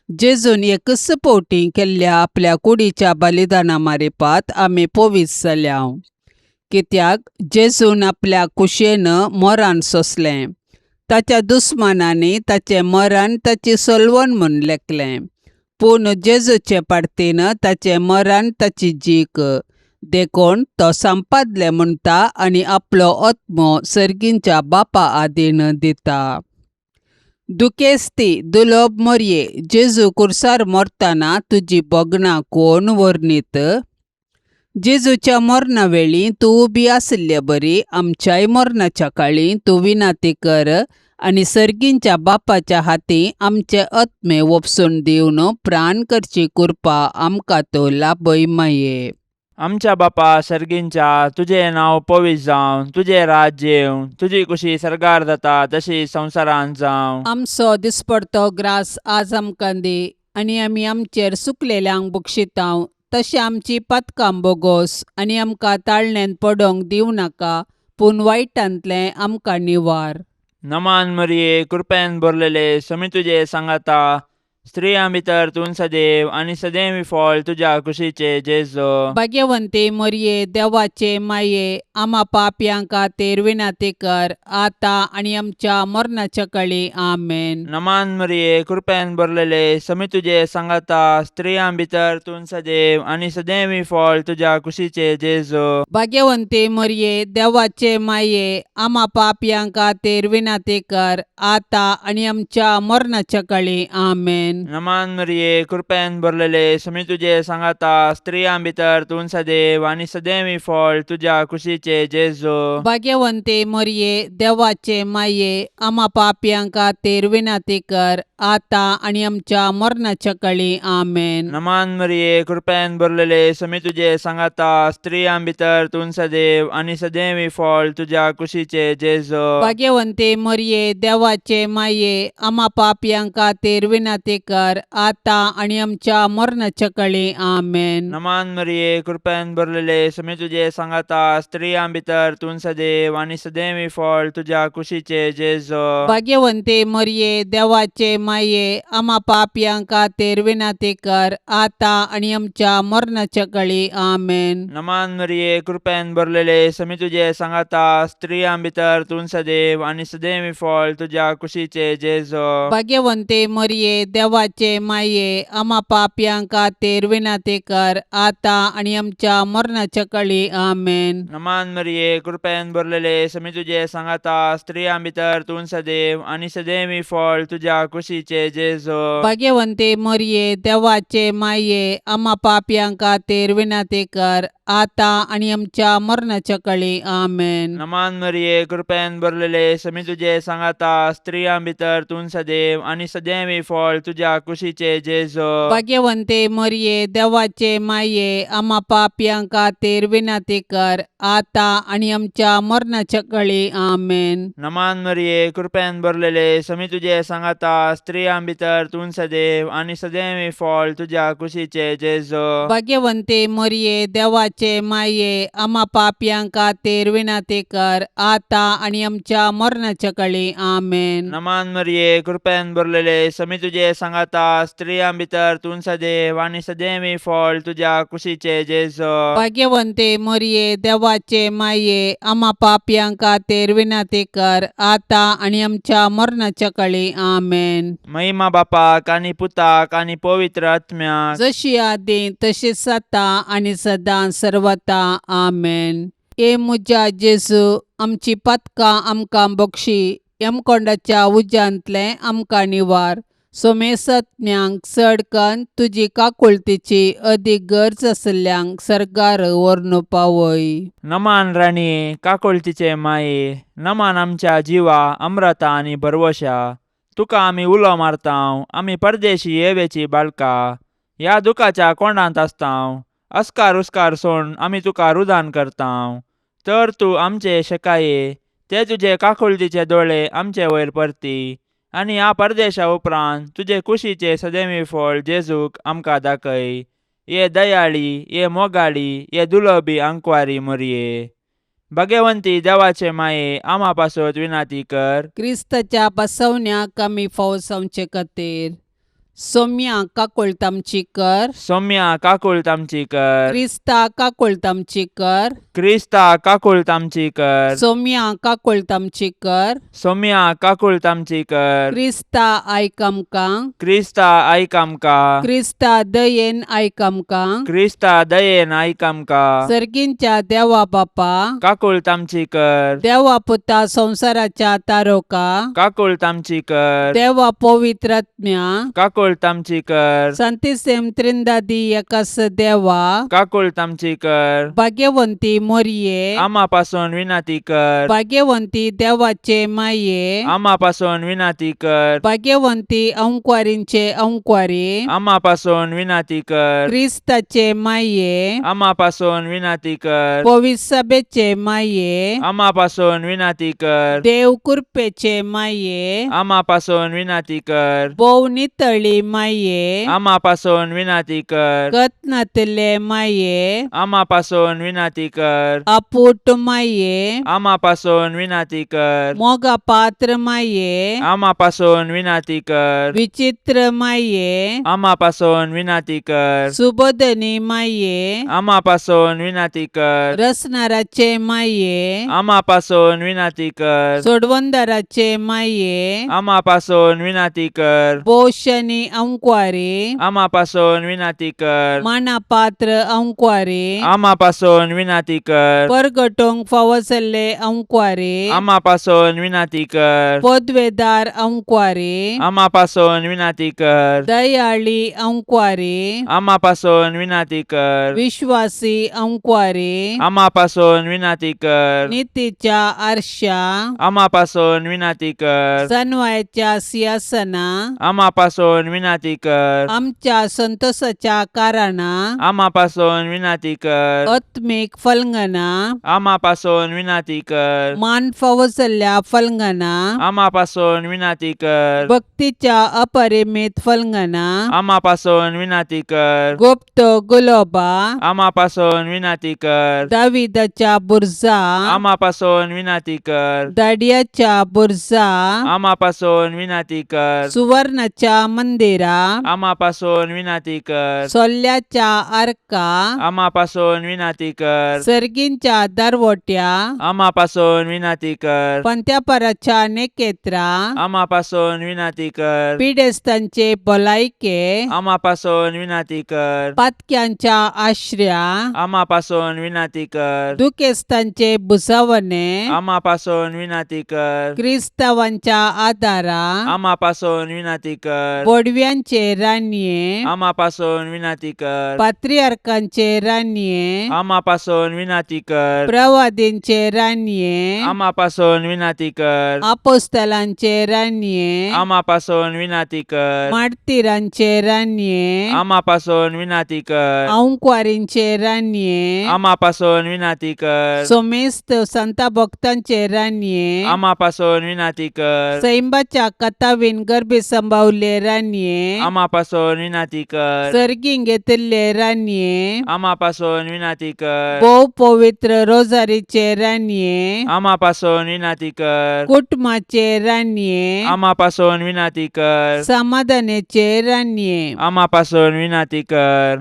जेजून एकच फावटी केल्ल्या आपल्या कुडीच्या बलिदाना मारिपात आमी पवित्र जाल्या. कित्याक जेजून आपल्या कुशेन मरण सोंसलें. ताच्या दुस्मानांनी ताचें मरण ताची सोलवण म्हूण लेखलें. पूण जेजूचे पाडतीन ताचें मरण ताची जीक. देखून तो संपादलें म्हणटा आनी आपलो आत्मो सर्गींच्या बापा आदीन दिता. दुखेस्ती दुलोब मरये, जेजू कुर्सार मरतना तुजी बोगणां कोण वर्णीत. जेजूच्या मरणा वेळी तूं उबी आसल्या बरी, आमच्याय मरणाच्या काळी तूं विनाती कर आनी सर्गींच्या बापाच्या हाती आमचे आत्मे वपसून दिवन प्राण करची कृपा आमकां तूं लाबय माये. आमच्या बापा सर्गींच्या तुझे नाव पवित्र जावं, तुझे राज्य येवं, तुझी कुशी सरकार जाता तशी संवसारांत जावं. आमचो दिसपडतो ग्रास आज आमकां दी, आनी आमी आमचेर सुकलेल्यांक बक्षितांव. तशें आमची पातकां बोगोस, आनी आमकां ताळण्यांत पडोंक दिवं नाका, पूण वायटांतलें आमकां निवार. नमान मरिये, कृपेन भरलेले, समी तुझे सांगाता, स्त्रियां भितर तूं सदैव आनी सदैवी फळ तुझ्या कुशीचे जेजो. भाग्यवंते मरिये, देवाचे माये, आम्हा पापयांक खातीर विनाती कर, आता आनी आमच्या मरणाच्या काळी. आमेन. नमान मरिये, कृपेन भरलेले, समी तुझे सांगाता, स्त्रियां भितर तूं सदैव आनी सदैवी फळ तुझ्या कुशीचे जेजो. भाग्यवंते मरिये, देवाचे माये, आम्हा पापयांक खातीर विनाती कर, आता आनी आमच्या मरणाच्या काळी. आमेन. नमान मरिये, कृपेन भरलेले, समी तुझे सांगाता, स्त्रियां भितर तूं सदैव आनी सदैवी फळ तुझ्या कुशीचे जेजो. भाग्यवंते मरिये, देवाचे माये, आम्हा पापयांक खातीर विनाती कर, आता आनी आमच्या मरणाच्या काळी. आमेन. नमान मरिये, कृपेन भरलेले, समी तुझे सांगाता, स्त्रियां भितर तूं सदैव आनी सदैवी फळ तुझ्या कुशीचे जेजो. भाग्यवंते मरिये, देवाचे माये, आम्हा पापयांक खातीर विनाती कर, आता आनी आमच्या मरणाच्या काळी. आमेन. नमान मरिये, कृपेन भरलेले, समी तुझे सांगाता, स्त्रियां भितर तूं सदैव आनी सदैवी फळ तुझ्या कुशीचे जेजो. भाग्यवंते मरिये, देवाचे माये, आम्हा पापयांक खातीर विनाती कर, आता आनी आमच्या मरणाच्या काळी. आमेन. नमान मरिये, कृपेन भरलेले, समी तुझे सांगाता, स्त्रियां भितर तूं सदैव आनी सदैवी फळ तुझ्या कुशीचे जेजो. भाग्यवंते मरिये, देवाचे माये, आम्हा पापयांक खातीर विनाती कर, आता आनी आमच्या मरणाच्या काळी. आमेन. नमान मरिये, कृपेन भरलेले, समी तुझे सांगाता, स्त्रियां भितर तूं सदैव आनी सदैवी फळ तुझ्या कुशीचे जेजो. भाग्यवंते मरिये, देवाचे माये, आम्हा पापयांक खातीर विनाती कर, आता आनी आमच्या मरणाच्या काळी. आमेन. नमान मरिये, कृपेन भरलेले, समी तुझे सांगाता, स्त्रियां भितर तूं सदैव आनी सदैवी फळ तुझ्या कुशीचे जेजो. भाग्यवंते मरिये, देवाचे माये, आम्हा पापयांक खातीर विनाती कर, आता आनी आमच्या मरणाच्या काळी. आमेन. नमान मरिये, कृपेन भरलेले, समी तुझे सांगाता, स्त्रियां भितर तूं सदैव आनी सदैवी फळ तुझ्या कुशीचे जेजो. भाग्यवंते मरिये, देवाचे माये, आम्हा पापयांक खातीर विनाती कर, आता आनी आमच्या मरणाच्या काळी. आमेन. नमान मरिये, कृपेन भरलेले, समी तुझे सांगाता, स्त्रियां भितर तूं सदैव आनी सदैवी फळ तुझ्या कुशीचे जेजो. भाग्यवंते मरिये, देवाचे माये, आम्हा पापयांक खातीर विनाती कर, आता आनी आमच्या मरणाच्या काळी. आमेन. महिमा बापाक आनी पुताक आनी पवित्र आत्म्याक, जशी आदी तशीच आता आनी सदां सर्वता. आमेन. ए मुजा जेजू, आमची पातकां आमकां बक्षी, यमकोंडाच्या उज्यांतले आमकां निवार. सोमेसत्म्यांक चड कन्न तुजी काकुळतीची अदीक गरज आसल्यांक सरकार व्हरून पावय. नमान राणी, काकुळतीचे माये, नमान आमच्या जिवा, अमृता आनी भरवशा. तुका आमी उलो मारतांव, आमी परदेशी येवेची बाळकां, ह्या दुखाच्या कोंडांत आसतांव. अस्कार उस्कार सोडून आमी तुका रुदान करतांव. तर तूं आमचे शेकाये, ते तुजे काकुळतीचे दोळे आमचे वयर परती, आनी ह्या परदेशा उपरांत तुजे कुशीचे सदैवी फळ जेजूक आमकां दाखय. ये दयाळी, ये मोगाळी, ये दुलोबी आंकवारी मरिये. भाग्यवंती देवाचे माये, आम्हा पासत विनाती कर. क्रिस्ताच्या बसवण्याक आमी फावो जावचे खातीर. सौम्या काकुळतामची कर. सौम्या काकुळतामची कर. क्रिस्ता काकुळतामची कर. क्रिस्ता काकुळतामची कर. सौम्या काकुळतामची कर. सौम्या काकुळतामची कर. क्रिस्ता आयक आमकां. क्रिस्ता आयक आमकां. क्रिस्ता दयेन आयक आमकां. क्रिस्ता दयेन आयक आमकां. सर्गींच्या देवा बापा, काकुळतामची कर. देवा पुता संसाराच्या तारोका, काकुळतामची कर. देवा पवित्र आत्म्या, काकुळ काकूळ तामची कर Santíssim Trindade Yakas Deva, काकूळ तामची कर भाग्यवंती मोरये, आम्हापासून विनंती कर भाग्यवंती देवाचे माये, आम्हापासून विनंती कर भाग्यवंती अंकुवारींचे अंकुवारी, आम्हापासून विनंती कर ख्रिस्ताचे माये, आम्हापासून विनंती कर पवित्र सभेचे माये, आम्हापासून विनंती कर देव कृपेचे माये, आम्हापासून विनंती कर बोव नितळी माये, आम्हापासून विनंती कर कतनातले माये, आम्हापासून विनंती कर अपूट माये, आम्हापासून विनंती कर मोगा पात्र माये, आम्हापासून विनंती कर विचित्र माये, आम्हापासून विनंती कर सुबोधनी माये, आम्हापासून विनंती कर रसनाराचे माये, आम्हापासून विनंती कर सोडवंदाराचे माये, आम्हापासून विनंती कर बोशनी अंकुवारी, आम्हापासून विनंती कर मानापात्र अंकुवारी, आम्हापासून विनंती कर परगटोंग फावसले अंकुवारी, आम्हापासून विनंती कर पदवेदार अंकुवारी, आम्हापासून विनंती कर दयाळी अंकुवारी, आम्हापासून विनंती कर विश्वासी अंकुवारी, आम्हापासून विनंती कर नीतीच्या आरशा, आम्हापासून विनंती कर सनवायच्या सिंहासना, आम्हापासून विनंती कर आमच्या संतोषाच्या कारणा, आम्हापासून विनंती कर आत्मिक फलंगना, आम्हापासून विनंती कर मान फावसल्या फलंगना, आम्हापासून विनंती कर भक्तीच्या अपरिमित फलंगना, आम्हापासून विनंती कर गुप्त गुलोबा, आम्हापासून विनंती कर दाविदाच्या बुरजा, आम्हापासून विनंती कर दाडियाच्या बुरजा, आम्हापासून विनंती कर सुवर्णाच्या मंदिरा, आम्हापासून विनंती कर सोल्याच्या आरका, आम्हापासून विनंती कर सर्गींच्या दरवट्या, आम्हापासून विनंती कर पंत्यापराच्या नेकेत्रा, आम्हापासून विनंती कर पिडेस्तांचे भलायके, आम्हापासून विनंती कर पातक्यांच्या आश्रया, आम्हापासून विनंती कर दुखेस्तांचे बुसावणे, आम्हापासून विनंती कर क्रिस्तावांच्या आदारा, आम्हापासून विनंती कर बोडव्यांचे रान्ये, आम्हापासून विनंती कर पात्रियार्कांचे रान्ये, आम्हापासून विनंती कर प्रवादींचे रान्ये, आम्हापासून विनंती कर आपोस्तलांचे रान्ये, आम्हापासून विनंती कर मार्तिरांचे रान्ये, आम्हापासून विनंती कर अंकुवारींचे रान्ये, आम्हापासून विनंती कर सोमेस्त संता भक्तांचे रान्ये, आम्हापासून विनंती कर सैंबाच्या कथावीन गर्भे संभावले रान्ये, आम्हापासून विनंती कर सर्गीं घेतिल्ले रान्ये, आम्हापासून विनंती कर भोव पवित्र रोजारीचे रान्ये, आम्हापासून विनंती कर कुटुंबाचे रान्ये, आम्हापासून विनंती कर समाधानाचे रान्ये, आम्हापासून विनंती कर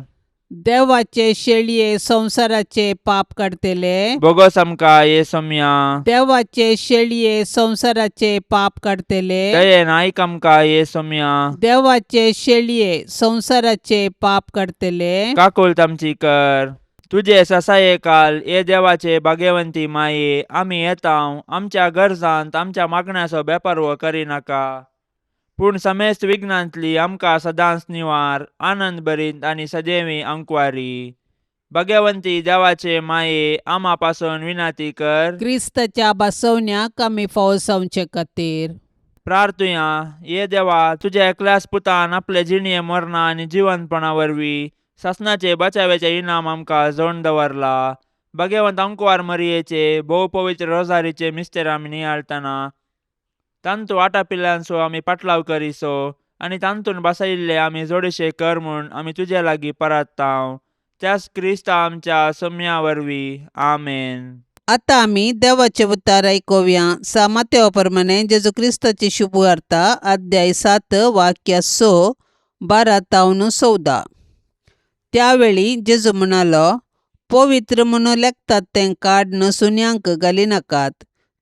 देवाचे शेळये संसाराचे पाप काढतेले, बोगस आमका येसुम्या देवाचे शेळये संसाराचे पाप काढतेले, दयेन ऐक आमका येसुम्या देवाचे शेळये संसाराचे पाप काढतेले, काकूळ तामची कर तुझे ससाये काल ये देवाचे भाग्यवंती माये आम्ही येताव आमच्या गरजांत आमच्या मागण्याचो बेपर्व करी नाका पूण समेस्त विघ्नांतली आमकां सदांच निवार आनंद भरीत आनी सदैवी अंकुवारी भाग्यवंती देवाचे माये आम्हा पासून विनंती कर क्रिस्ताच्या बसवण्याक आमी फावसावचे खातीर प्रार्थुया ये देवा तुझ्या एकल्याच पुतान आपले जिणये मरणा आनी जिवंतपणा वरवीं सासणाचे बचावेचे इनाम आमकां जोडून दवरला भाग्यवंत अंकुवार मरियेचे भोव पवित्र रोजारीचे मिस्तेर आमी नियाळतना तांतू आटापिल्ल्यांचो आमी पाटलाव करिसो आनी तांतून बसयिल्ले आमी जोडेशे कर म्हूण आमी तुजे लागीं परताव त्याच क्रिस्ता आमच्या सोम्या वरवीं आमेन. आतां आमी देवाचे उतार आयकुया. सामात्या प्रमाणे जेजू क्रिस्ताची शुभ वार्ता अध्याय 7 वाक्य 6 12-14. त्यावेळी जेजू म्हणालो, पवित्र म्हणून लेखतात तें काडून सुन्यांक घाली नाकात.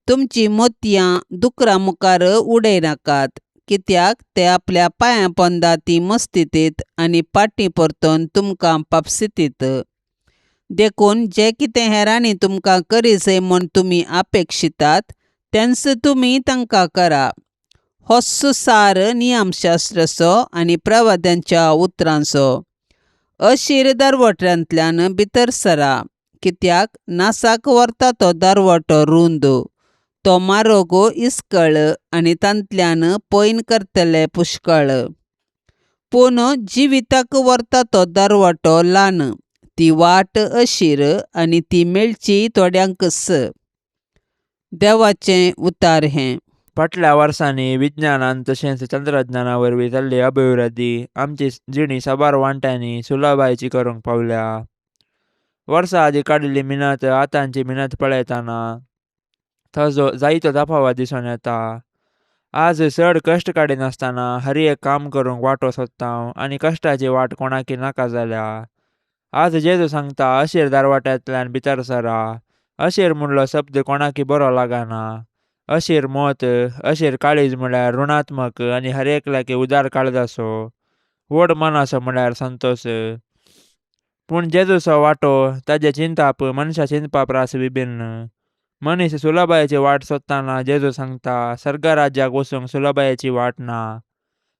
तुमची मोतयां दुकरा मुखार उडय नाकात, कित्याक ते आपल्या पांयां पोंदा ती मस्तितीत आनी पाटी परतोन तुमकां पापसितीत. देखून जे कितें हेरांनी तुमकां करीसय म्हूण तुमी अपेक्षितात तेंच तुमी तांकां करा. होस्सो सार नियमशास्त्रसो आनी प्रवाद्यांच्या उतरांचो. अशीर दारवट्यांतल्यान भितर सरा, कित्याक नासाक व्हरता तो दारवटो रुंद, तो मारोगो इस्कळ आनी तांतल्यान पयन करतले पुष्कळ. पूण जिविताक व्हरता तो दारवटो ल्हान, ती वाट अशीर आनी ती मेळची थोड्यांक स. देवाचें उतार हें. फाटल्या वर्सांनी विज्ञानान तशेंच तंत्रज्ञाना वरवीं जाल्ली अभिवृद्धी आमची जिणी साबार वांट्यांनी सुलभायची करूंक पावल्या. वर्सां आदीं काडिल्ली मिनत आतांची मिनत पळयतना ताजो जायतो तफावत दिसून येता. आज चड कश्ट काडिनासतना हर एक काम करूंक वाटो सोदता आनी कश्टाची वाट कोणाकी नाका जाल्या. आज जेजू सांगता अशीर दारवाट्यांतल्यान भितर सरा. अशीर म्हणलो शब्द कोणाकी बरो लागना. अशीर मत, अशीर काळीज म्हळ्यार ऋणात्मक आनी हर एकल्याकी उदार काळजाचो. व्हड मनाचो म्हळ्यार संतोश. पूण जेजूचो वाटो ताजे चिंताप मनशा चिंतपा प्रास विभिन्न. मनीस सुलभायेची वाट सोदतना जेजू सांगता सर्ग राज्याक वचूंक सुलभायेची वाट ना.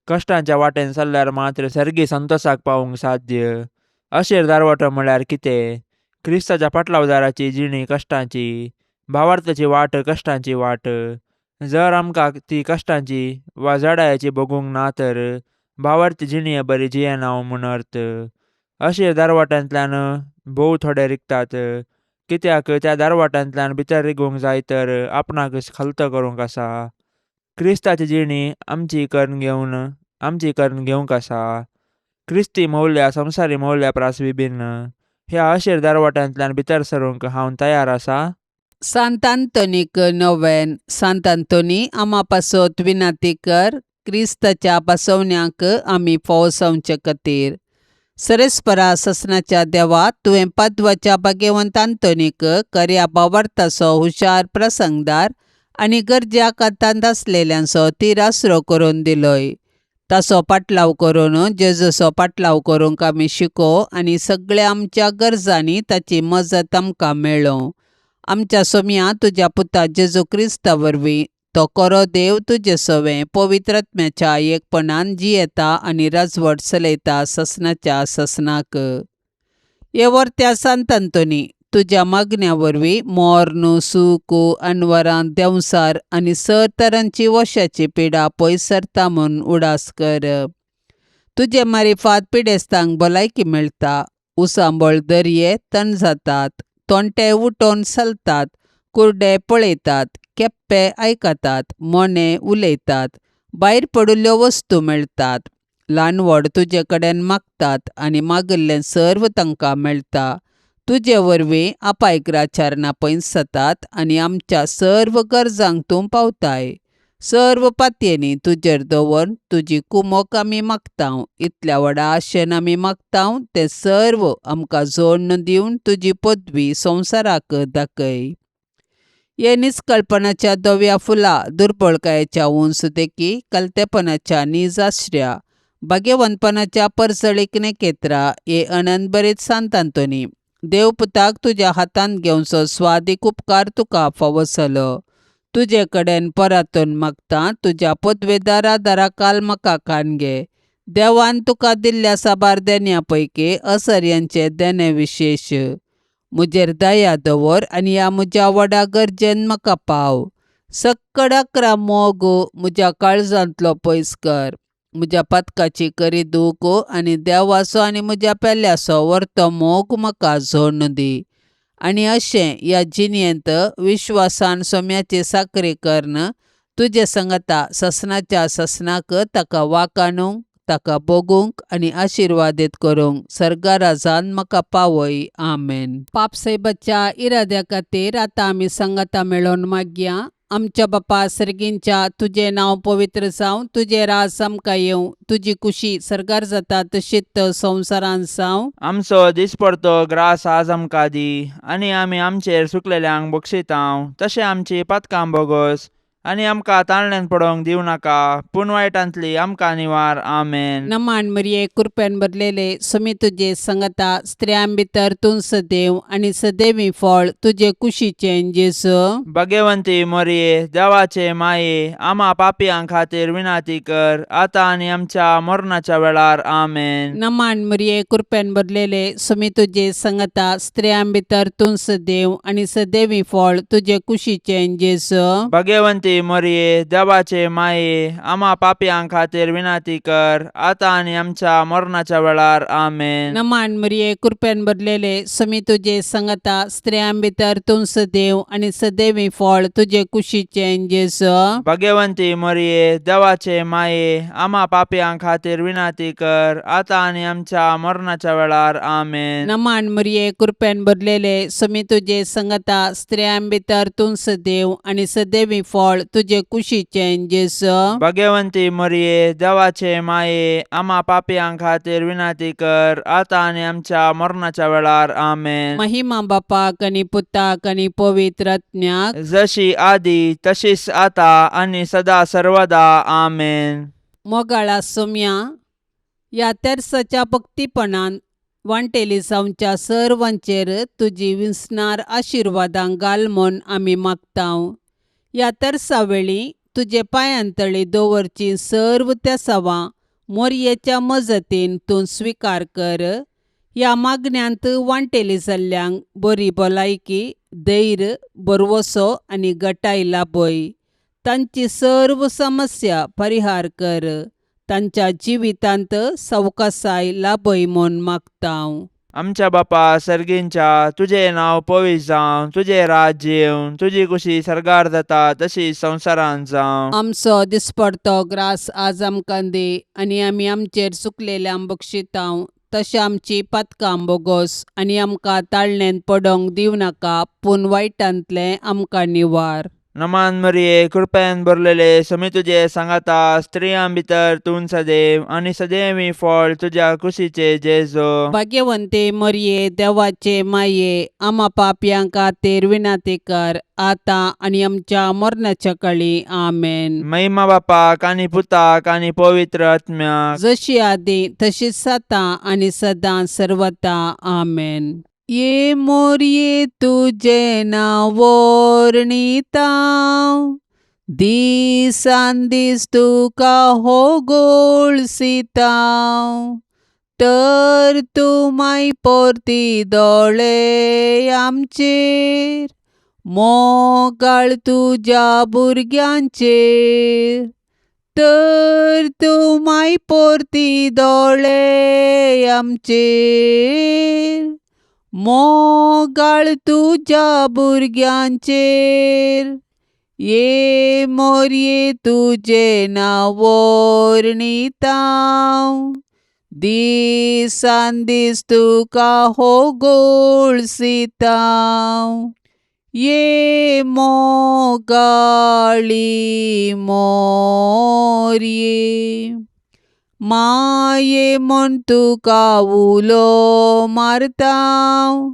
कश्टांच्या वाटेन चल्ल्यार मात्र सर्गी संतोशाक पावूंक साध्य. अशीर दारवटो म्हळ्यार कितें? क्रिस्ताच्या फाटलावदाराची जिणी कश्टांची, भावार्थाची वाट कश्टांची वाट. जर आमकां ती कश्टांची वा जडायेची भोगूंक ना तर भावार्थी जिणें बरी जियेनांव म्हूण अर्थ. अशीर दारवाट्यांतल्यान भोव थोडे रिगतात, कित्याक त्या दारवाट्यांतल्यान भितर रिगूंक जाय तर आपणाक खल्त करूंक आसा. क्रिस्ताची जिणी आमची कर्ण घेवंक आसा. क्रिस्ती मौल्या संवसारी मौल्या प्रास विभिन्न. ह्या अशीर दारवाट्यांतल्यान भितर सरूंक हांव तयार आसा. सांत आंतोनीक नोवेन. सांत आंतोनी आमा पासत विनाती कर, क्रिस्ताच्या पासवण्यांक आमी फोव जावचे खातीर. सरेस्परा ससनाच्या देवा, तुवें पाद्वाच्या भाग्यवंत आंतोनीक खऱ्या भावार्थाचो हुशार प्रसंगदार आनी गरज्याक आतांत आसलेल्यांचो तीर आसरो करून दिलोय. ताचो पाटलाव करून जेजूचो पाटलाव करूंक आमी शिको आनी सगळ्या आमच्या गरजांनी ताची मजत आमकां मेळो. आमच्या सोम्या तुज्या पुता जेजू क्रिस्ता वरवीं तो खरो देव तुजे सवें पवित्र आत्म्याच्या एकपणान जियेता आनी राजवट चलयता ससनाच्या ससनाक. हे वर्त्या सांत आंतोनी, तुज्या मागण्या वरवीं मोर्न, सूख, अनवरां, देंवसार आनी सर तरांची वशाची पिडा पयस सरता म्हूण उडास कर. तुजे मारिफात पिडेस्तांक भलायकी मेळटा. उसांबळ दर्ये तण जातात, तोंटे उठोवन चलतात, कुर्डे पळयतात, केप्पे आयकतात, मोने उलयतात, भायर पडिल्ल्यो वस्तू मेळटात. ल्हान व्हड तुजे कडेन मागतात आनी मागिल्लें सर्व तांकां मेळटा. तुजे वरवीं अपायग्राचारना पयस जातात आनी आमच्या सर्व गरजांक तूं पावताय. सर्व पातयेनी तुजेर दवर तुजी कुमोक आमी मागतांव. इतल्या व्हडा आशेन आमी मागतांव तें सर्व आमकां जोडून दिवन तुजी पदवी संवसाराक दाखय. हे निस्कळपणाच्या धव्या फुलां, दुर्बळकायेच्या उंच देखी, कलतेपणाच्या नीज आश्र्या, भाग्यवंतपणाच्या परसळीक नेकेत्रा, हे अनंत बरीत सांत आंतोनी, देवपुताक तुज्या हातांत घेवचो स्वादीक उपकार तुका फावो जालो. तुजे कडेन परातून मागता, तुज्या पदवेदारा दाराकाल म्हाका कान घे. देवान तुका दिल्ल्या साबार देण्या पैकी असर्यांचे देणे विशेश. म्हजेर दया दवर आनी ह्या म्हज्या व्हडा गरजेन म्हाका पाव. सक्कड 11 मोग म्हज्या काळजांतलो पयस कर. म्हज्या पातकाची करी दूख आनी देवाचो आनी म्हज्या पेल्याचो व्हरतो मोग म्हाका जोडून दी. आनी अशें ह्या जिणेंत विश्वासान सोम्याची साकरी करन तुजे संगता ससनाच्या ससनाक ताका वाकाणूंक, ताका भोगूंक आनी आशिर्वादीत करूंक सर्गा राजान म्हाका पावय. आमेन. पापसाहेबाच्या इराद्या खातीर आतां आमी संगता मेळोन मागया. आमच्या बापा सर्गींच्या, तुजें नांव पवित्र जावं, तुजें राज आमकां येवं, तुजी कुशी सर्गार जाता तशीच संवसारांत जावं. आमचो दिसपडतो ग्रास आज आमकां दी, आनी आमी आमचेर सुकलेल्यांक बक्षितांव, तशें आमची पातकां बोगोस आनी आमकां ताळण्यान पडोवंक दिवं नाका, पूण वायटांतली आमकां निवार. आमेन. नमान मरिये कृपेन भरलेले समी तुजे संगता स्त्रियां भितर तूं सदैव आणि सदैवी फळ तुझे कुशीचें जेसू. भाग्यवंती मरिये, देवाचे माये, आम्हा पापियां खातीर विनाती कर, आता आनी आमच्या मरणाच्या वेळार. आमेन. नमान मरिये कृपेन भरलेले समी तुजे संगता स्त्रियां भितर तूं सदैव आणि सदैवी फळ तुझे कुशीचें जेसू. भाग्यवंती मरिये, देवाचे माये, आम्हा पापियां खातीर विनाती कर, आता आनी आमच्या मरणाच्या वेळार. आमेन. नमान मरिये कृपेन भरलेले समी तुजे संगता स्त्रियां भितर तूं सदैव आणि सदैवी फळ तुझे कुशीचें जेसू. भाग्यवंती मरिये, देवाचे माये, आम्हा पापियां खातीर विनाती कर, आता आनी आमच्या मरणाच्या वेळार. आमेन. नमान मरिये कृपेन भरलेले समी तुजे संगता स्त्रियां भितर तूं सदैव आणि सदैवी फळ तुझे कुशीचें जेसू. भाग्यवंती मरिये, देवाचे माये, आम्हा पापियां खातीर विनाती कर, आता आनी आमच्या मरणाच्या वेळार. आमेन. महिमा बापाक आणि पुताक आणि पवित्र आत्म्याक, जशी आदी तशीच आता आणि सदा सर्वदा. आमेन. मोगाळा सोम्या, या तेर्साच्या भक्तीपणान वांटेली सावच्या सर्वांचेर तुजी विस्नार आशिर्वादां घाल म्हूण आमी मागतांव. या तेर्सा वेळी तुजे पांयांतळी दवरची सर्व त्या सवां मोरयेच्या मजतीन तूं स्विकार कर. ह्या मागण्यांत वांटेली जाल्ल्यांक बरी भलायकी, धैर्य, बरवसो आनी घटाय लाभय. तांची सर्व समस्या परिहार कर. तांच्या जिवितांत सवकासाय लाभय म्हूण मागतांव. आमच्या बापा सर्गींच्या, तुझे नाव पवित्र जावं, तुझे राज्य येवं, तुझी कुशी सरगार जाता तशी संवसारांत जावं. आमचो दिसपडतो ग्रास आज आमकां दे, आनी आमी आमचेर चुकलेल्यांक बक्षितांव, तशें आमची पातकां बोगोस, आनी आमकां ताळणेन पडोवंक दिवं नाका, पूण वायटांतलें आमकां निवार. नमान मरिये, कृपेन भरलेले समी तुजे सांगाता स्त्रियां भितर तूं सदैव आणि सदैवी फळ तुझ्या कुशीचे जेजो. भाग्यवंते मरिये, देवाचे माये, आम्हा पापयां खातीर विनाती कर, आता आणि आमच्या मरणाच्या काळी. आमेन. महिमा बापाक आणि पुताक आणि पवित्र आत्म्याक, जशी आदी तशीच आता आणि सदां सर्वता. आमेन. ये मोरये तुझे नाव वर्णितां, दिसान दीस तुका होगोळसितां, तर तूं माय परती दोळे आमचेर, मोगाळ तुज्या भुरग्यांचेर, तर तूं माय परती दोळे आमचेर, मोगाळ तुज्या भुरग्यांचेर. ये मोरये तुझे नाव वर्णितां, दिसान दीस तुका होगोळसितां, ये मोगाळी मोरये. माये म्हूण तुका उलो मारतां,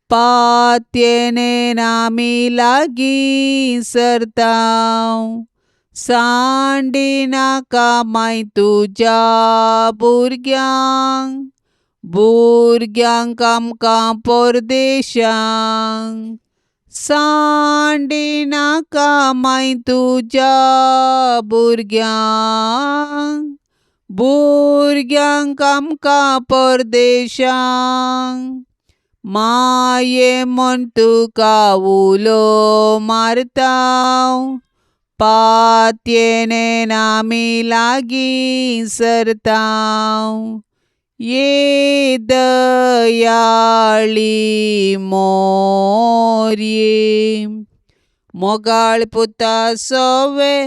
पातयेनेन आमी लागीं सरतां, सांडी नाका माय तुज्या भुरग्यांक, भुरग्यांक आमकां परदेशांक, सांडी नाका माय तुज्या भुरग्यांक, भुरग्यांक आमकां परदेशांक. माये म्हूण तुका उलो मारतां, पातयेनेन आमी लागीं सरतां, ये दयाळी मोरये. मोगाळ पुता सवे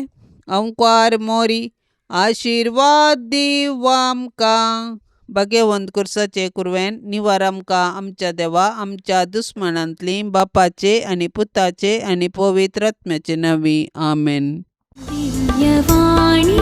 अंकार मोरी, आशीर्वाद दिव आमकां. भाग्यवंत कुर्साचे कुरवेन निवार आमकां आमच्या देवा, आमच्या दुस्मनांतली, बापाचे आनी पुताचे आनी पवित्र आत्म्याचे नवी. आमेन. दिव्यवाणी